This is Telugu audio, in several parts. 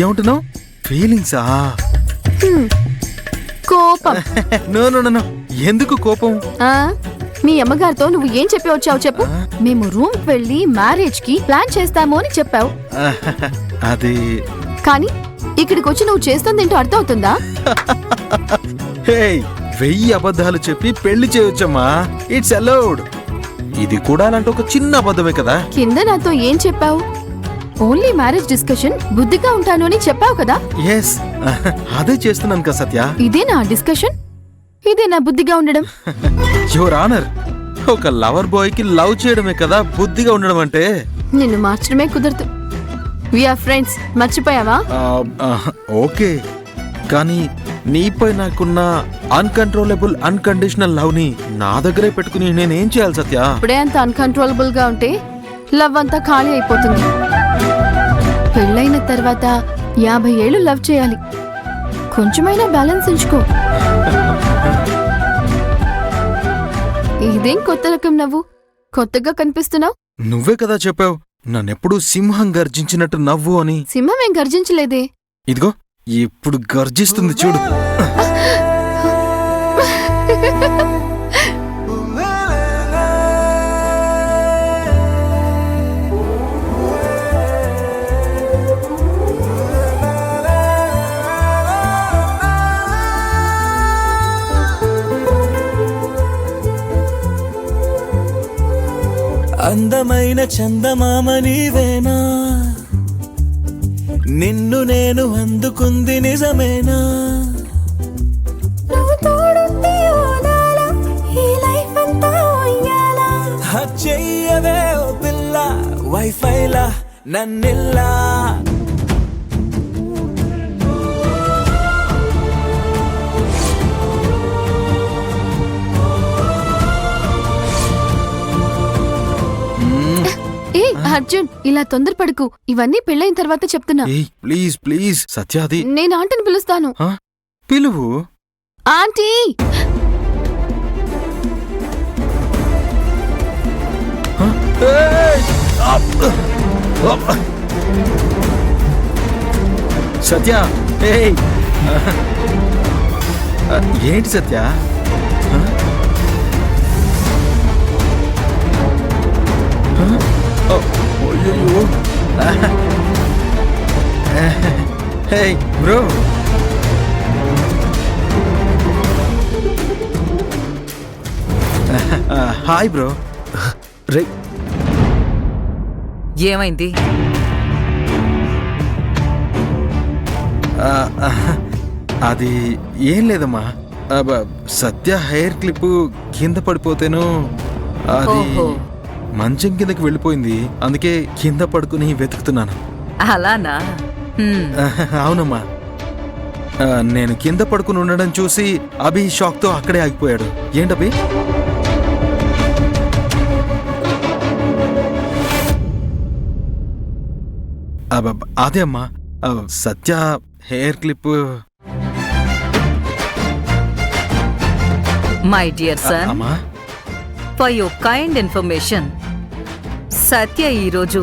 ఏమంటున్నావు? ఫీలింగ్సా? కోపం. నో నో నో, ఎందుకు కోపం? మీ అమ్మగారితో నువ్వు ఏం చెప్పి వచ్చావు చెప్పు. మేము రూమ్ వెళ్ళి మ్యారేజ్ కి ప్లాన్ చేస్తాము అని చెప్పావు. అది కానీ ఇక్కడికి వచ్చి నువ్వు చేస్తుందేంటో అర్థం అవుతుందా? 1000 అబద్ధాలు చెప్పి పెళ్లి చేయొచ్చమ్మా. It's allowed. ఇది కూడా అలాంటి ఒక చిన్న అబద్ధమే కదా. కింద నాతో ఏం చెప్పావు? ఓన్లీ మ్యారేజ్ డిస్కషన్, బుద్ధిగా ఉంటాను అని చెప్పావు కదా. ఎస్, అదే చేస్తున్నాను కదా సత్య. ఇదే నా డిస్కషన్, ఇదే నా బుద్ధిగా ఉండడం. యువర్ ఆనర్, ఒక లవర్ బాయ్ కి లవ్ చేయడమే కదా బుద్ధిగా ఉండడం అంటే. నిన్ను మార్చడమే కుదరదు. వి ఆర్ ఫ్రెండ్స్, మర్చిపోయావా? ఓకే, కానీ నీపై నాకున్న అన్కంట్రోలబుల్ అన్కండిషనల్ లవ్ ని నా దగ్గరే పెట్టుకుని నేనేం చేయాలి సత్య? ఇప్పుడే అంత అన్కంట్రోలబుల్ గా ఉంటే లవ్ అంతా ఖాళీ అయిపోతుంది. పెళ్ళైన తర్వాత 50 ఏళ్ళు లవ్ చేయాలి. కొంచెమైనా బ్యాలెన్స్ ఉంచుకో. ఇదేం కొత్త రకం నవ్వు? కొత్తగా కనిపిస్తున్నావు. నువ్వే కదా చెప్పావు నన్నెప్పుడు సింహం గర్జించినట్టు నవ్వు అని. సింహం ఏం గర్జించలేదే. ఇదిగో ఇప్పుడు గర్జిస్తుంది చూడు. అందమైన చందమామ నీవేనా, నిన్ను నేను అందుకుంది నిజమేనా? చెయ్యవే ఓ పిల్ల వైఫైలా నన్నిల్లా. అర్జున్, ఇలా తొందరపడకు. ఇవన్నీ పెళ్ళైన తర్వాత చెప్తున్నా. ప్లీజ్ ప్లీజ్ సత్యాది. నేను ఆంటీని పిలుస్తాను. పిలువు. ఆంటీ. సత్య, ఏంటి సత్య? అయ్యో, బ్రో. Hi bro. రే, ఏమైంది? అది ఏం లేదమ్మా. సత్య హెయిర్ క్లిప్ కింద పడిపోతేను అది మంచం కిందకి వెళ్ళిపోయింది. అందుకే కింద పడుకుని వెతుకుతున్నాను. అలానా? అవునమ్మా. నేను కింద పడుకుని ఉండడం చూసి అభి షాక్ తో అక్కడే ఆగిపోయాడు. ఏంటభి? అదే అమ్మా, Satya hair clip. My dear son, అమ్మా, for your kind information, Satya ఈరోజు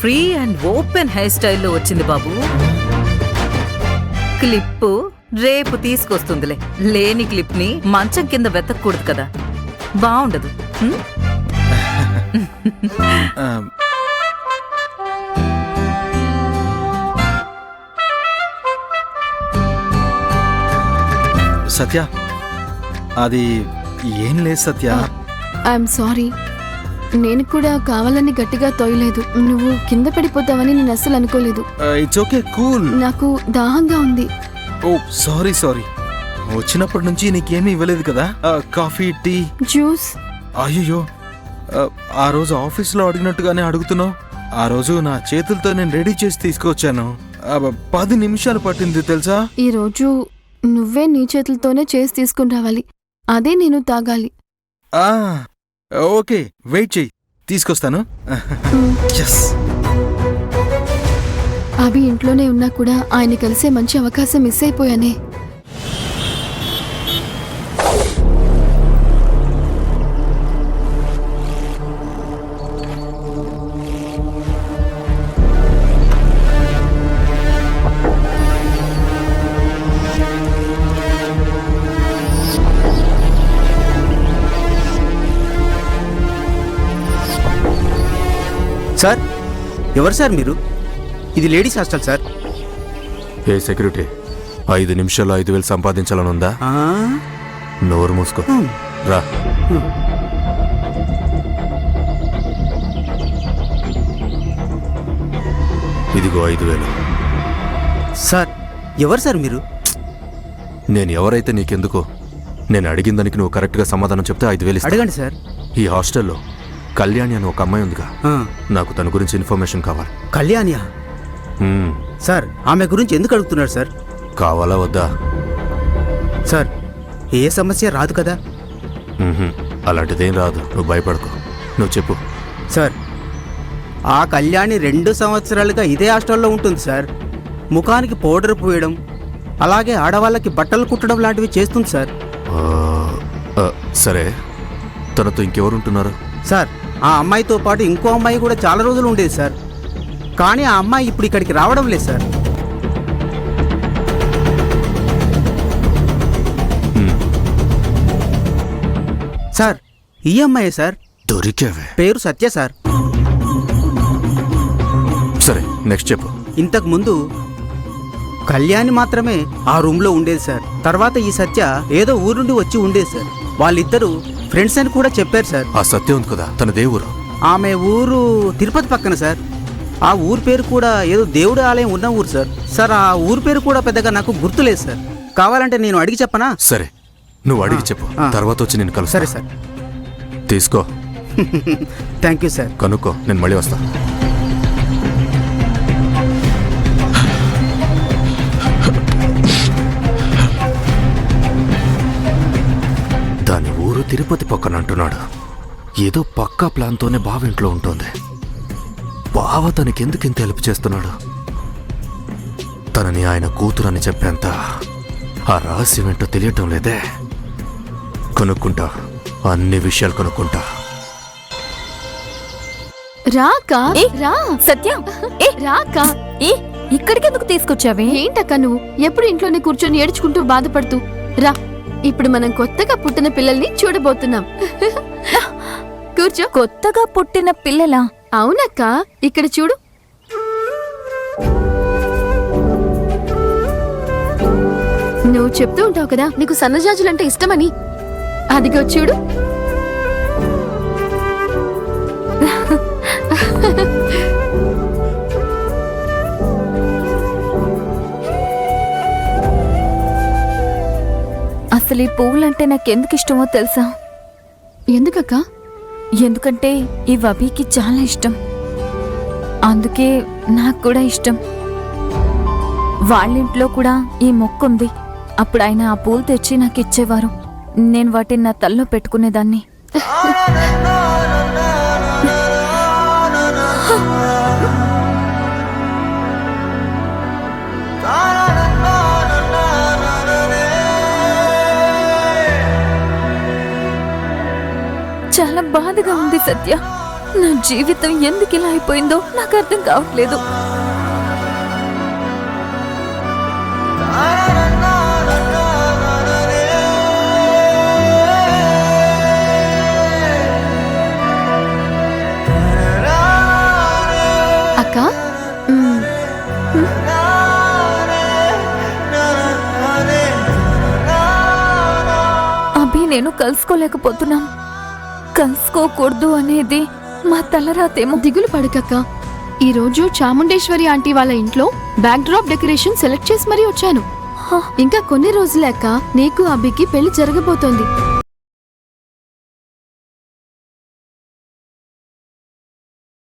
ఫ్రీ అండ్ ఓపెన్ హెయిర్ స్టైల్లో వచ్చింది బాబు. క్లిప్ రేపు తీసుకొస్తుందిలే. లేని క్లిప్ ని మంచం కింద వెతకూడదు కదా, బాగుండదు. సత్య, అది ఏం లేదు సత్య. I'm sorry. నేను కూడా కావాలని గట్టిగా తోయలేదు. నువ్వు కింద పడిపోతావని నేను అస్సలు అనుకోలేదు. It's okay, cool. నాకు దాహంగా ఉంది. Oh sorry sorry. వచ్చినప్పటి నుంచి నీకేమీ ఇవ్వలేదు కదా? Coffee, tea, juice? అయ్యో, ఆ రోజు ఆఫీస్లో అడిగినట్టుగానే అడుగుతున్నావు. ఆ రోజు నా చేతులతో నేను రెడీ చేసి తీసుకొచ్చాను. 10 నిమిషాలు పట్టింది తెలుసా? ఈ రోజు నువ్వే నీ చేతులతోనే చేసి తీసుకుని రావాలి. అదే నేను తాగాలి. ఓకే, వెయిట్ చెయ్యి, తీసుకొస్తాను. అభి ఇంట్లోనే ఉన్నా కూడా ఆయన కలిసే మంచి అవకాశం మిస్ అయిపోయానే. సార్ ఎవరు సార్ మీరు? ఇది లేడీస్ హాస్టల్ సార్. ఏ సెక్యూరిటీ, 5 నిమిషాల్లో 5,000 సంపాదించాలని ఉందా? నోరు మూసుకో, రా. ఇదిగో 5,000. సార్ ఎవరు సార్ మీరు? నేను ఎవరైతే నీకెందుకో, నేను అడిగిన దానికి నువ్వు కరెక్ట్గా సమాధానం చెప్తే 5,000 ఇస్తా. అడగండి సార్. ఈ హాస్టల్లో కళ్యాణి అని ఒక అమ్మాయి ఉందిగా, నాకు తన గురించి ఇన్ఫర్మేషన్ కావాలి. కళ్యాణ్యా? సార్ ఆమె గురించి ఎందుకు అడుగుతున్నారు సార్? కావాలా వద్దా? సార్ ఏ సమస్య రాదు కదా? అలాంటిదేం రాదు, నువ్వు భయపడకు. నువ్వు చెప్పు. సార్ ఆ కళ్యాణి 2 సంవత్సరాలుగా ఇదే హాస్టల్లో ఉంటుంది సార్. ముఖానికి పౌడర్ పూయడం, అలాగే ఆడవాళ్ళకి బట్టలు కుట్టడం లాంటివి చేస్తుంది సార్. సరే, తనతో ఇంకెవరు ఉంటున్నారు? సార్ ఆ అమ్మాయితో పాటు ఇంకో అమ్మాయి కూడా చాలా రోజులు ఉండేది సార్. కానీ ఆ అమ్మాయి ఇప్పుడు ఇక్కడికి రావడం లేదు సార్. సార్ ఈ అమ్మాయే సార్. దొరికావే. పేరు సత్య సార్. సరే, నెక్స్ట్ చెప్పు. ఇంతకు ముందు కళ్యాణి మాత్రమే ఆ రూమ్లో ఉండేది సార్. తర్వాత ఈ సత్య ఏదో ఊరు నుండి వచ్చి ఉండేది సార్. వాళ్ళిద్దరూ ఫ్రెండ్స్ అని కూడా చెప్పారు సార్. ఆ సత్యం ఉంది కదా, తన దేవురు? ఆమె ఊరు తిరుపతి పక్కన సార్. ఆ ఊరు పేరు కూడా ఏదో దేవుడి ఆలయం ఉన్న ఊరు సార్. సార్ ఆ ఊరు పేరు కూడా పెద్దగా నాకు గుర్తులేదు సార్. కావాలంటే నేను అడిగి చెప్పనా? సరే, నువ్వు అడిగి చెప్పు, తర్వాత వచ్చి నేను కలుస్తా. సరే సార్. తీసుకో. Thank you sir. కనుక్కో, నేను మళ్ళీ వస్తా. దాని ఊరు తిరుపతి పక్కన అంటున్నాడు. ఏదో పక్కా ప్లాన్తోనే బావ ఇంట్లో ఉంటుంది. బావ తనకెందుకు ఇంత హెల్ప్ చేస్తున్నాడు? తనని ఆయన కూతురని చెప్పేంత ఆ రహస్యం ఏంటో తెలియటం లేదే. కనుక్కుంటా, అన్ని విషయాలు కనుక్కుంటా. రాకా రా. సత్య రాకా. ఇక్కడికి ఎందుకు తీసుకొచ్చావే? ఏంటక్క నువ్వు ఎప్పుడు ఇంట్లోనే కూర్చొని ఏడ్చుకుంటూ బాధపడుతూ? రా, ఇప్పుడు మనం కొత్తగా పుట్టిన పిల్లల్ని చూడబోతున్నాం. కూర్చో. కొత్తగా పుట్టిన పిల్లలా? అవునక్క, ఇక్కడ చూడు. నువ్వు చెప్తూ ఉంటావు కదా నీకు సన్నజాజులంటే ఇష్టమని. అదిగో చూడు. అసలు ఈ పువ్వులంటే నాకెందుకు ఇష్టమో తెలుసా? ఎందుకక్క? ఎందుకంటే ఈ వబీకి చాలా ఇష్టం, అందుకే నాకు కూడా ఇష్టం. వాళ్ళింట్లో కూడా ఈ మొక్క ఉంది. అప్పుడు ఆయన ఆ పూలు తెచ్చి నాకు ఇచ్చేవారు. నేను వాటిని నా తల్లో పెట్టుకునేదాన్ని. చాలా బాధగా ఉంది సత్య. నా జీవితం ఎందుకు ఇలా అయిపోయిందో నాకు అర్థం కావట్లేదు. అక్క, అభి నేను కలుసుకోలేకపోతున్నాం. కలుసుకోకూడదు అనేది మా తలరాతేమో. దిగులు పడకక్క. ఈ రోజు చాముండేశ్వరి ఆంటీ వాళ్ళ ఇంట్లో బ్యాక్ డ్రాప్ డెకరేషన్ సెలెక్ట్ చేసి మరీ వచ్చాను. ఇంకా కొన్ని రోజులే అక్క నీకు అభికి పెళ్లి జరగబోతోంది.